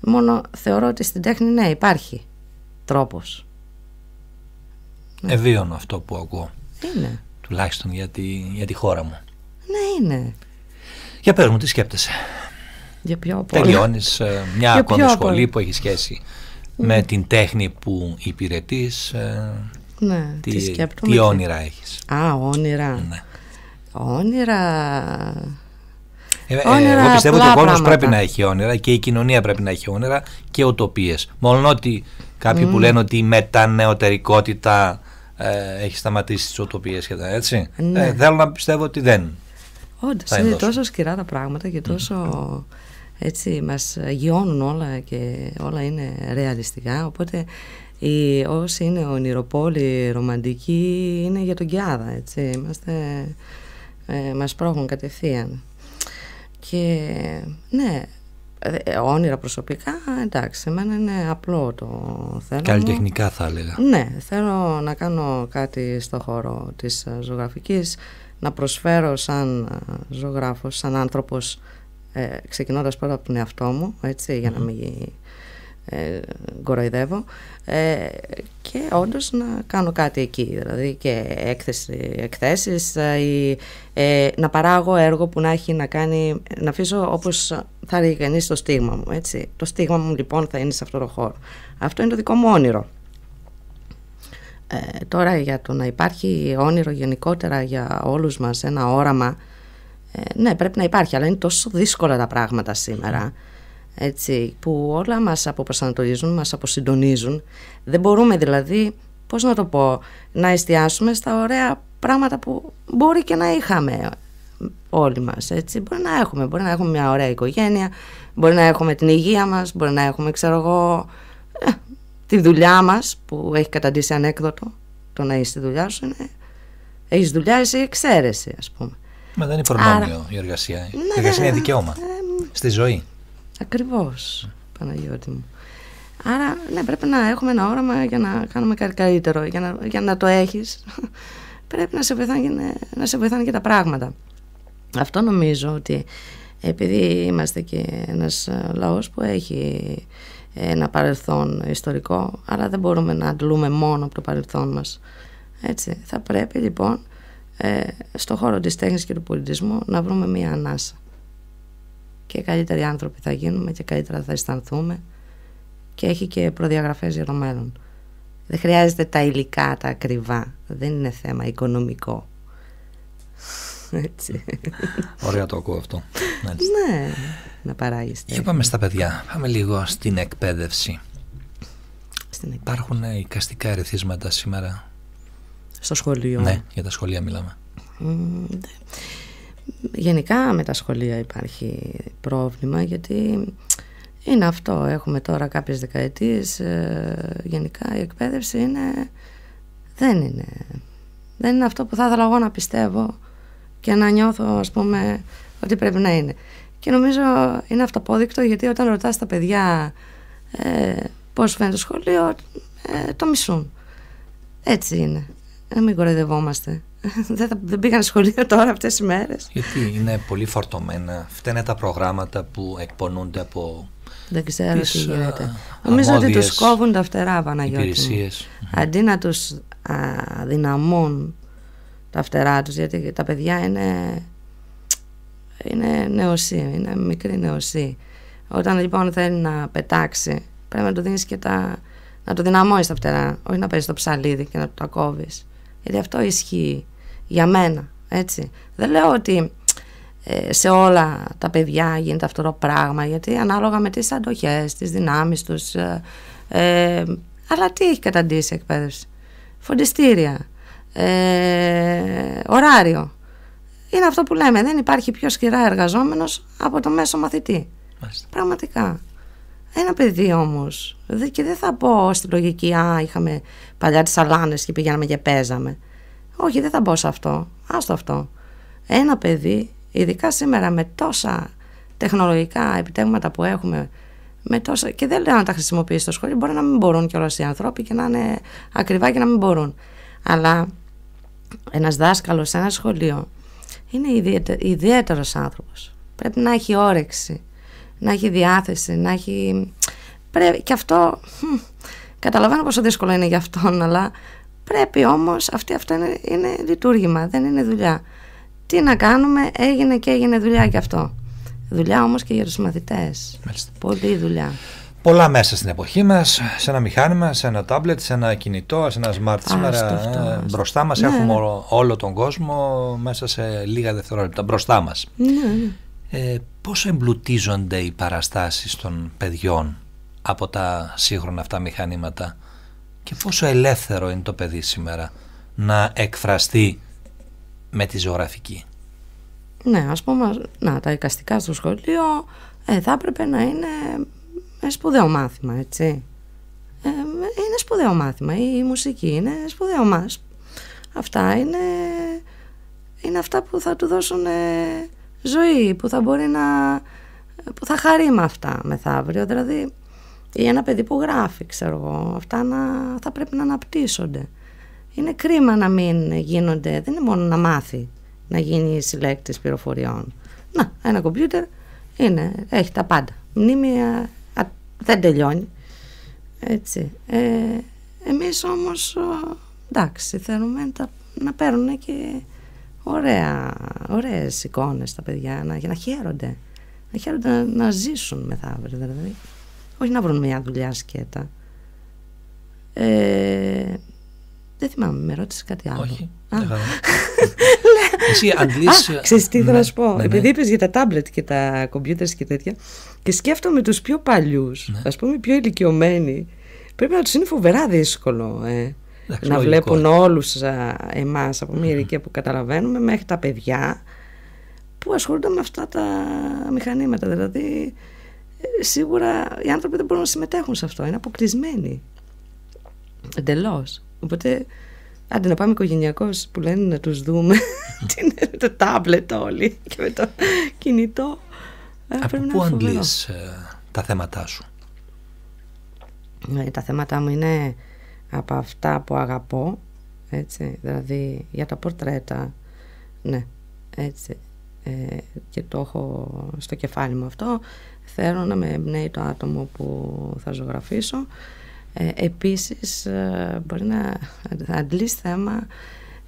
Μόνο θεωρώ ότι στην τέχνη, ναι, υπάρχει τρόπος. Ευίωνο αυτό που ακούω. Είναι. Τουλάχιστον για τη χώρα μου. Ναι, είναι. Για πες μου, τι σκέπτεσαι? τελειώνεις μια ακόμη σχολή που έχει σχέση με την τέχνη που υπηρετείς. Ναι, τι όνειρα έχεις? Όνειρα. Ναι. Όνειρα, εγώ πιστεύω ότι ο κόσμος πράγματα. πρέπει να έχει όνειρα και η κοινωνία πρέπει να έχει όνειρα και ουτοπίες. Μόνο ότι κάποιοι που λένε ότι η μετανεωτερικότητα έχει σταματήσει τις ουτοπίες και τα έτσι. Ναι. Θέλω να πιστεύω ότι δεν. Όντως, είναι τόσο σκληρά τα πράγματα και τόσο έτσι μας γιώνουν όλα και όλα είναι ρεαλιστικά, οπότε όσοι είναι ονειροπόλοι ρομαντικοί είναι για τον Κιάδα, έτσι, μας πρόχουν κατευθείαν. Και ναι, όνειρα προσωπικά, εντάξει, εμένα είναι απλό το θέλω. Καλλιτεχνικά θα έλεγα. Ναι, θέλω να κάνω κάτι στο χώρο της ζωγραφικής, να προσφέρω σαν ζωγράφος, σαν άνθρωπος, ξεκινώντας πρώτα από τον εαυτό μου, έτσι, για να μην κοροϊδεύω, και όντως να κάνω κάτι εκεί, δηλαδή και εκθέσεις ή να παράγω έργο που να έχει να κάνει, να αφήσω όπως θα έλεγε κανείς το στίγμα μου, έτσι. Το στίγμα μου λοιπόν θα είναι σε αυτό το χώρο. Αυτό είναι το δικό μου όνειρο. Τώρα για το να υπάρχει όνειρο γενικότερα για όλους μας, ένα όραμα, ναι, πρέπει να υπάρχει, αλλά είναι τόσο δύσκολα τα πράγματα σήμερα, έτσι, που όλα μας αποπροσανατολίζουν, μας αποσυντονίζουν. Δεν μπορούμε δηλαδή, πώς να το πω, να εστιάσουμε στα ωραία πράγματα που μπορεί και να είχαμε όλοι μας, έτσι. Μπορεί να έχουμε μια ωραία οικογένεια, μπορεί να έχουμε την υγεία μας, μπορεί να έχουμε, ξέρω εγώ, τη δουλειά μας που έχει καταντήσει ανέκδοτο. Το να έχεις τη δουλειά σου είναι, έχεις δουλειά, εσύ εξαίρεση, ας πούμε. Μα δεν είναι προνόμιο η εργασία. Η εργασία είναι δικαίωμα στη ζωή. Ακριβώς, Παναγιώτη μου. Άρα, ναι, πρέπει να έχουμε ένα όραμα για να κάνουμε κάτι καλύτερο. Για να το έχεις, πρέπει να σε βοηθάνε και τα πράγματα. Αυτό νομίζω ότι επειδή είμαστε και ένας λαός που έχει ένα παρελθόν ιστορικό, αλλά δεν μπορούμε να αντλούμε μόνο από το παρελθόν μας. Έτσι, θα πρέπει λοιπόν στο χώρο της τέχνης και του πολιτισμού να βρούμε μία ανάσα. Και καλύτεροι άνθρωποι θα γίνουμε και καλύτερα θα αισθανθούμε, και έχει και προδιαγραφές για το μέλλον. Δεν χρειάζεται τα υλικά, τα ακριβά. Δεν είναι θέμα οικονομικό. Έτσι. Ωραία το ακούω αυτό. Ναι, να παράγεις. Και πάμε στα παιδιά. Πάμε λίγο στην εκπαίδευση. Υπάρχουν εικαστικά ερεθίσματα σήμερα στο σχολείο? Ναι, για τα σχολεία μιλάμε. Γενικά με τα σχολεία υπάρχει πρόβλημα, γιατί είναι αυτό, έχουμε τώρα κάποιες δεκαετίες, γενικά η εκπαίδευση δεν είναι αυτό που θα ήθελα εγώ να πιστεύω και να νιώθω, ας πούμε, ότι πρέπει να είναι. Και νομίζω είναι αυταπόδεικτο, γιατί όταν ρωτάς τα παιδιά πώς φαίνεται το σχολείο, το μισούν. Έτσι είναι. Να μην κοροϊδευόμαστε. Δεν πήγαν σχολείο τώρα αυτές τις μέρες. Γιατί είναι πολύ φορτωμένα. Φταίνε τα προγράμματα που εκπονούνται από δεν ξέρω τι γίνεται. Νομίζω ότι τους κόβουν τα φτερά, Παναγιώτη μου. Αντί να τους δυναμώνουν τα φτερά τους, γιατί τα παιδιά είναι νεοσύ, είναι μικρή νεοσύ. Όταν λοιπόν θέλει να πετάξει, πρέπει να του δίνεις και να το δυναμώσεις τα φτερά, όχι να παίζεις το ψαλίδι και να το τα κόβεις. Γιατί αυτό ισχύει για μένα, έτσι. Δεν λέω ότι σε όλα τα παιδιά γίνεται αυτό το πράγμα, γιατί ανάλογα με τις αντοχές, τις δυνάμεις τους, αλλά τι έχει καταντήσει η εκπαίδευση? Φροντιστήρια, ωράριο. Είναι αυτό που λέμε, δεν υπάρχει πιο σκληρά εργαζόμενος από το μέσο μαθητή. Μάλιστα. Πραγματικά. Ένα παιδί όμως, και δεν θα πω στη λογική, είχαμε παλιά τις σαλάνες και πηγαίναμε και παίζαμε. Όχι, δεν θα μπω σε αυτό. Άστο αυτό. Ένα παιδί, ειδικά σήμερα με τόσα τεχνολογικά επιτεύγματα που έχουμε, και δεν λέω να τα χρησιμοποιήσει στο σχολείο, μπορεί να μην μπορούν κιόλας οι άνθρωποι και να είναι ακριβά και να μην μπορούν. Αλλά ένας δάσκαλος σε ένα σχολείο είναι ιδιαίτερος άνθρωπος. Πρέπει να έχει όρεξη, να έχει διάθεση, να έχει... Και αυτό, καταλαβαίνω πόσο δύσκολο είναι για αυτόν, αλλά πρέπει όμως, αυτό είναι λειτουργήμα, δεν είναι δουλειά. Τι να κάνουμε, έγινε δουλειά και αυτό. Δουλειά όμως και για τους μαθητές. Μάλιστα. Πολλή δουλειά. Πολλά μέσα στην εποχή μας, σε ένα μηχάνημα, σε ένα τάμπλετ, σε ένα κινητό, σε ένα smart σήμερα μπροστά μας. Έχουμε όλο τον κόσμο μέσα σε λίγα δευτερόλεπτα μπροστά μας. Πώς εμπλουτίζονται οι παραστάσεις των παιδιών από τα σύγχρονα αυτά μηχανήματα και πόσο ελεύθερο είναι το παιδί σήμερα να εκφραστεί με τη ζωγραφική? Ναι, ας πούμε, τα εικαστικά στο σχολείο θα έπρεπε να είναι σπουδαίο μάθημα, έτσι. Είναι σπουδαίο μάθημα. Η μουσική είναι σπουδαίο μάθημα. Αυτά είναι αυτά που θα του δώσουν ζωή, που θα μπορεί που θα χαρεί με αυτά μεθαύριο. Δηλαδή, ή ένα παιδί που γράφει, ξέρω εγώ, αυτά θα πρέπει να αναπτύσσονται. Είναι κρίμα να μην γίνονται, δεν είναι μόνο να μάθει, να γίνει συλλέκτης πληροφοριών. Ένα κομπιούτερ έχει τα πάντα. Μνήμη δεν τελειώνει. Έτσι. Εμείς όμως, εντάξει, θέλουμε να παίρνουν και ωραίες εικόνες τα παιδιά, για να χαίρονται. Να χαίρονται να ζήσουν μεθαύριο, δηλαδή. Όχι να βρουν μια δουλειά σκέτα. Δεν θυμάμαι, με ρώτησε κάτι άλλο. Όχι. Εσύ αντλείς... Ξέρεις τι θέλω να σου πω. Επειδή είπες για τα τάμπλετ και τα κομπιούτερς και τέτοια, και σκέφτομαι τους πιο παλιούς, ας πούμε πιο ηλικιωμένοι, πρέπει να τους είναι φοβερά δύσκολο να βλέπουν όλους εμάς από μια ηλικία που καταλαβαίνουμε μέχρι τα παιδιά που ασχολούνται με αυτά τα μηχανήματα. Δηλαδή σίγουρα οι άνθρωποι δεν μπορούν να συμμετέχουν σε αυτό, είναι αποκλεισμένοι εντελώς. Οπότε άντε να πάμε οικογενειακώς που λένε να τους δούμε το τάμπλετ όλοι και με το κινητό. Από πού αντλείς τα θέματά σου? Τα θέματά μου είναι από αυτά που αγαπώ, έτσι, δηλαδή για τα πορτρέτα, ναι, έτσι, και το έχω στο κεφάλι μου αυτό. Θέλω να με εμπνέει το άτομο που θα ζωγραφίσω. Επίσης μπορεί να αντλείς θέμα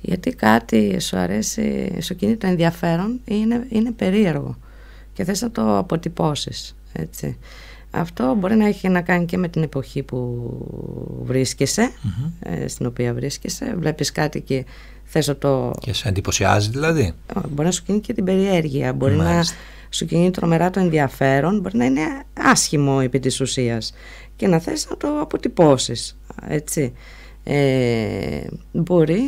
γιατί κάτι σου αρέσει, σου κινεί το ενδιαφέρον, είναι περίεργο και θες να το αποτυπώσεις, έτσι. Αυτό μπορεί να έχει να κάνει και με την εποχή που βρίσκεσαι, στην οποία βρίσκεσαι. Βλέπεις κάτι και θες να το... Και σε εντυπωσιάζει δηλαδή? Μπορεί να σου κινεί και την περιέργεια, μπορεί να σου κινεί τρομερά το ενδιαφέρον, μπορεί να είναι άσχημο επί της ουσίας και να θες να το αποτυπώσεις, έτσι. Μπορεί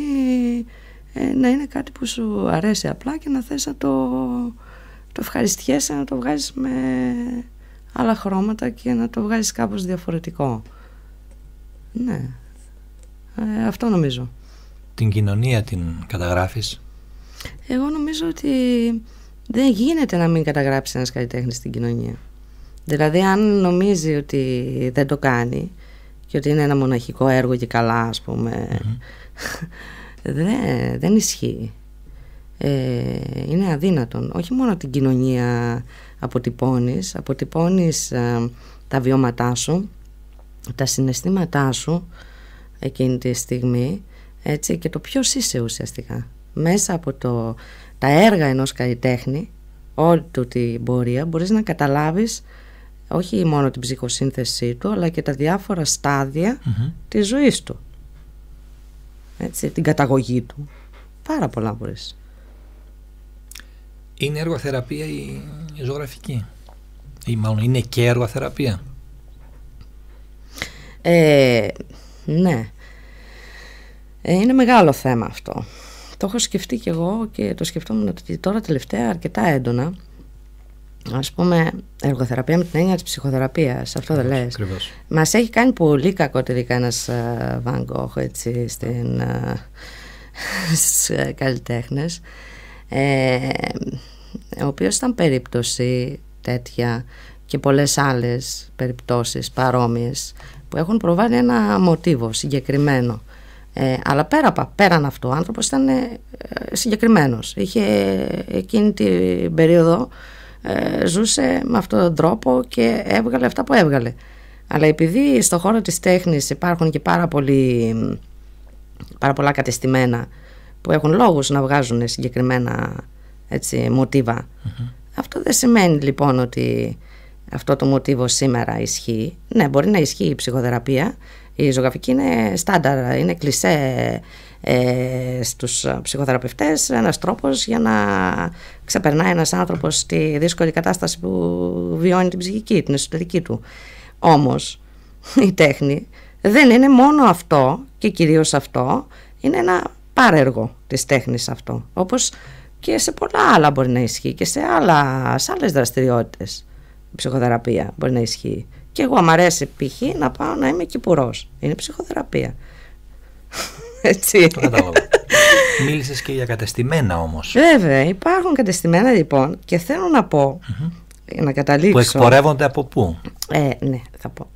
να είναι κάτι που σου αρέσει απλά και να θες να το ευχαριστιέσαι, να το βγάζεις με άλλα χρώματα και να το βγάζεις κάπως διαφορετικό. Ναι, αυτό νομίζω. Την κοινωνία την καταγράφεις? Εγώ νομίζω ότι δεν γίνεται να μην καταγράψει ένας καλλιτέχνης την κοινωνία. Δηλαδή αν νομίζει ότι δεν το κάνει και ότι είναι ένα μοναχικό έργο και καλά, ας πούμε, δεν ισχύει. Είναι αδύνατον. Όχι μόνο την κοινωνία αποτυπώνεις τα βιώματά σου, τα συναισθήματά σου εκείνη τη στιγμή, έτσι, και το ποιος είσαι ουσιαστικά. Μέσα από τα έργα ενός καλλιτέχνη, όλη του την πορεία, μπορείς να καταλάβεις όχι μόνο την ψυχοσύνθεσή του, αλλά και τα διάφορα στάδια της ζωής του, έτσι, την καταγωγή του. Πάρα πολλά μπορείς. Είναι εργοθεραπεία η ζωγραφική? Ή μάλλον είναι και εργοθεραπεία? Ναι. Είναι μεγάλο θέμα αυτό. Το έχω σκεφτεί κι εγώ και το σκεφτόμουν τώρα τελευταία αρκετά έντονα. Ας πούμε, εργοθεραπεία με την έννοια της ψυχοθεραπείας, αυτό δεν λες? Ακριβώς. Μας έχει κάνει πολύ κακό τελικά ένας Van Gogh, έτσι, στις καλλιτέχνες, ο οποίος ήταν περίπτωση τέτοια και πολλές άλλες περιπτώσεις παρόμοιες που έχουν προβάλλει ένα μοτίβο συγκεκριμένο. Αλλά πέραν αυτό, ο άνθρωπος ήταν συγκεκριμένος. Είχε εκείνη την περίοδο ζούσε με αυτόν τον τρόπο και έβγαλε αυτά που έβγαλε. Αλλά επειδή στον χώρο της τέχνης υπάρχουν και πάρα πολλά κατεστημένα που έχουν λόγους να βγάζουν συγκεκριμένα, έτσι, μοτίβα, Αυτό δεν σημαίνει λοιπόν ότι αυτό το μοτίβο σήμερα ισχύει. Ναι, μπορεί να ισχύει η ψυχοθεραπεία. Η ζωγραφική είναι στάνταρ, είναι κλισέ στους ψυχοθεραπευτές, ένας τρόπος για να ξεπερνάει ένας άνθρωπος τη δύσκολη κατάσταση που βιώνει την ψυχική, την εσωτερική του. Όμως η τέχνη δεν είναι μόνο αυτό και κυρίως αυτό, είναι ένα πάρεργο της τέχνης αυτό, όπως και σε πολλά άλλα μπορεί να ισχύει και σε άλλες δραστηριότητες. Η ψυχοθεραπεία μπορεί να ισχύει. Και εγώ μ' αρέσει π.χ. να πάω να είμαι κυπουρός. Είναι ψυχοθεραπεία. Έτσι. Το κατάλαβα. Μίλησες και για κατεστημένα όμως. Βέβαια, υπάρχουν κατεστημένα λοιπόν και θέλω να πω, να καταλήξω. Που εκπορεύονται από πού? Ναι, θα πω.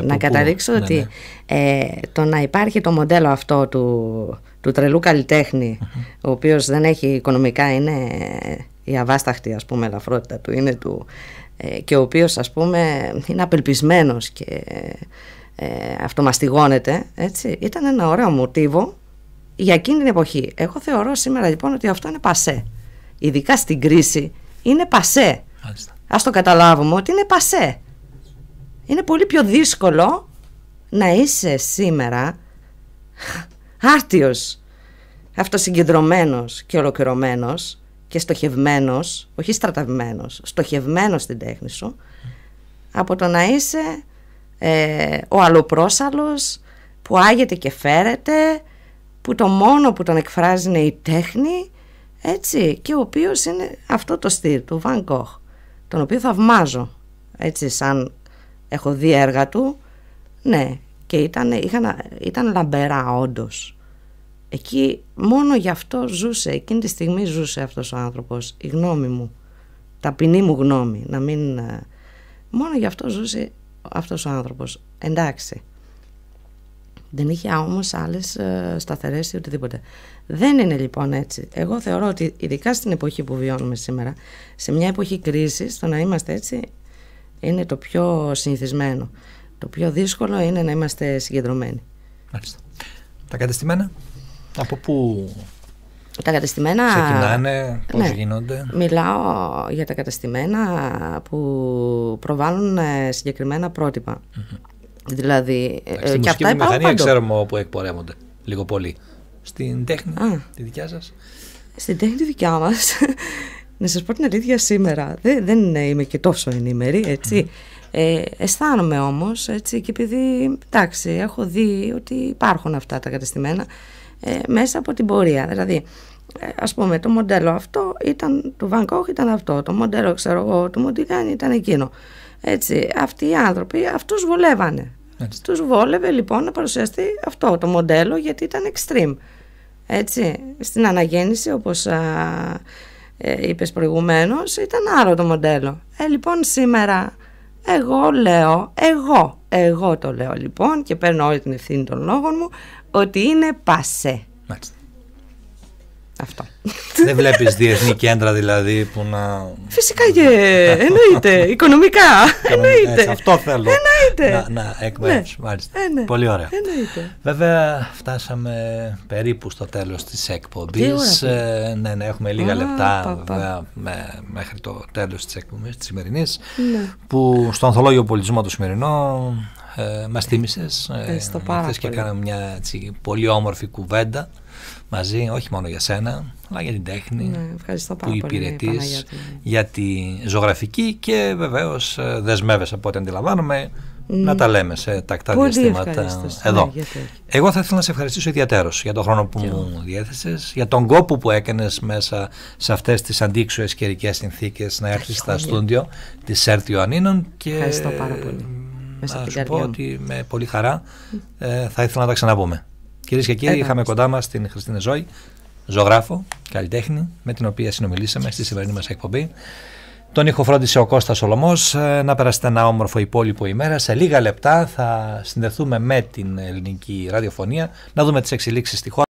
Να καταλήξω ότι το να υπάρχει το μοντέλο αυτό του τρελού καλλιτέχνη, ο οποίος δεν έχει οικονομικά, είναι η αβάσταχτη ας πούμε ελαφρότητα του, είναι του, και ο οποίος ας πούμε είναι απελπισμένος και αυτομαστιγώνεται, έτσι, ήταν ένα ωραίο μοτίβο για εκείνη την εποχή. Εγώ θεωρώ σήμερα λοιπόν ότι αυτό είναι πασέ. Ειδικά στην κρίση είναι πασέ. Ας το καταλάβουμε ότι είναι πασέ. Είναι πολύ πιο δύσκολο να είσαι σήμερα άρτιος, αυτοσυγκεντρωμένος και ολοκληρωμένος και στοχευμένος, όχι στρατευμένος, στοχευμένος στην τέχνη σου, από το να είσαι ο αλλοπρόσαλλος που άγεται και φέρεται, που το μόνο που τον εκφράζει είναι η τέχνη, έτσι, και ο οποίος είναι αυτό το στυλ του Van Gogh, τον οποίο θαυμάζω, έτσι, σαν έχω δει έργα του, ναι, και ήταν λαμπερά όντως. Εκεί μόνο γι' αυτό ζούσε, εκείνη τη στιγμή ζούσε αυτός ο άνθρωπος, η γνώμη μου, ταπεινή μου γνώμη, να μην, μόνο γι' αυτό ζούσε αυτός ο άνθρωπος, εντάξει. Δεν είχε όμως άλλες σταθερές ή οτιδήποτε. Δεν είναι λοιπόν έτσι. Εγώ θεωρώ ότι ειδικά στην εποχή που βιώνουμε σήμερα, σε μια εποχή κρίσης, το να είμαστε έτσι είναι το πιο συνηθισμένο. Το πιο δύσκολο είναι να είμαστε συγκεντρωμένοι. Μάλιστα. Τα κατεστημένα, από πού τα κατεστημένα ξεκινάνε, πώς γίνονται? Μιλάω για τα κατεστημένα που προβάλλουν συγκεκριμένα πρότυπα. Δηλαδή, στη μουσική βιομηχανία ξέρουμε όπου εκπορεύονται λίγο πολύ. Στην τέχνη, τη δικιά σας? Στην τέχνη τη δικιά μας, να σας πω την αλήθεια, σήμερα δεν είμαι και τόσο ενήμερη, έτσι. Αισθάνομαι όμως, έτσι, και επειδή, εντάξει, έχω δει ότι υπάρχουν αυτά τα κατεστημένα μέσα από την πορεία. Δηλαδή, ας πούμε, το μοντέλο αυτό ήταν, του Van Gogh ήταν αυτό, το μοντέλο, ξέρω εγώ, του Μοντιγκάνη ήταν εκείνο. Έτσι, αυτοί οι άνθρωποι, αυτούς βολεύανε. Έτσι. Τους βόλευε λοιπόν να παρουσιαστεί αυτό το μοντέλο, γιατί ήταν extreme. Έτσι, στην αναγέννηση, όπως είπες προηγουμένως, ήταν άλλο το μοντέλο. Λοιπόν, σήμερα εγώ το λέω λοιπόν και παίρνω όλη την ευθύνη των λόγων μου, ότι είναι πασέ. Μάλιστα. Αυτό. Δεν βλέπεις διεθνή κέντρα δηλαδή που να... Φυσικά και εννοείται, οικονομικά. Εννοείται. Αυτό θέλω να εκμεύσω. Ναι. Ναι. Πολύ ωραία. Εννοείται. Βέβαια φτάσαμε περίπου στο τέλος της εκπομπής. Ναι, έχουμε λίγα λεπτά βέβαια, μέχρι το τέλος της εκπομπής της σημερινής, που στο Ανθολόγιο Πολιτισμό το σημερινό μας θύμισες. Χθες και κάναμε μια έτσι, πολύ όμορφη κουβέντα μαζί, όχι μόνο για σένα, αλλά για την τέχνη που υπηρετείς, για τη ζωγραφική, και βεβαίως δεσμεύεσαι από ό,τι αντιλαμβάνομαι να τα λέμε σε τακτά διαστήματα εδώ. Εγώ θα ήθελα να σε ευχαριστήσω ιδιαίτερως για τον χρόνο που μου διέθεσες, για τον κόπο που έκανες μέσα σε αυτές τις αντίξωες καιρικές συνθήκες να έρθεις στα στούντιο της ΕΡΤ Ιωαννίνων, και ευχαριστώ πάρα πολύ. Να σου πω ότι με πολύ χαρά θα ήθελα να τα ξαναπούμε. Κυρίες και κύριοι, είχαμε κοντά μας την Χριστίνη Ζώη, ζωγράφο, καλλιτέχνη, με την οποία συνομιλήσαμε στη σημερινή μας εκπομπή. Τον ήχο φρόντισε ο Κώστας Σολωμός. Να περάσετε ένα όμορφο υπόλοιπο ημέρα. Σε λίγα λεπτά θα συνδεθούμε με την ελληνική ραδιοφωνία, να δούμε τις εξελίξεις στη χώρα.